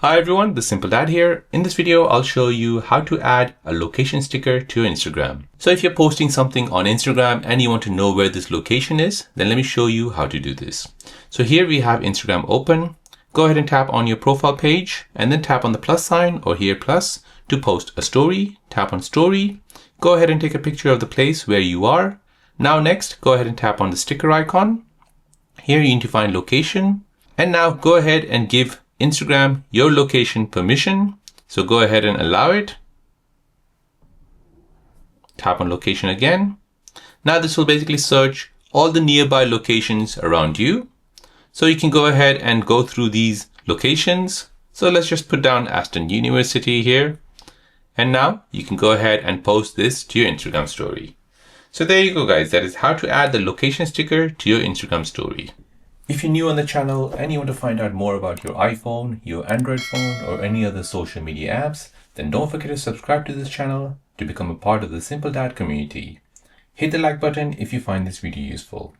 Hi everyone, the Simple Dad here. In this video, I'll show you how to add a location sticker to your Instagram. So if you're posting something on Instagram and you want to know where this location is, then let me show you how to do this. So here we have Instagram open. Go ahead and tap on your profile page and then tap on the plus sign or here plus to post a story. Tap on story. Go ahead and take a picture of the place where you are. Now next, go ahead and tap on the sticker icon. Here you need to find location. And now go ahead and give Instagram your location permission. So go ahead and allow it. Tap on location again. Now this will basically search all the nearby locations around you. So you can go ahead and go through these locations. So let's just put down Aston University here. And now you can go ahead and post this to your Instagram story. So there you go guys, that is how to add the location sticker to your Instagram story. If you're new on the channel and you want to find out more about your iPhone, your Android phone, or any other social media apps, then don't forget to subscribe to this channel to become a part of the Simple Dad community. Hit the like button if you find this video useful.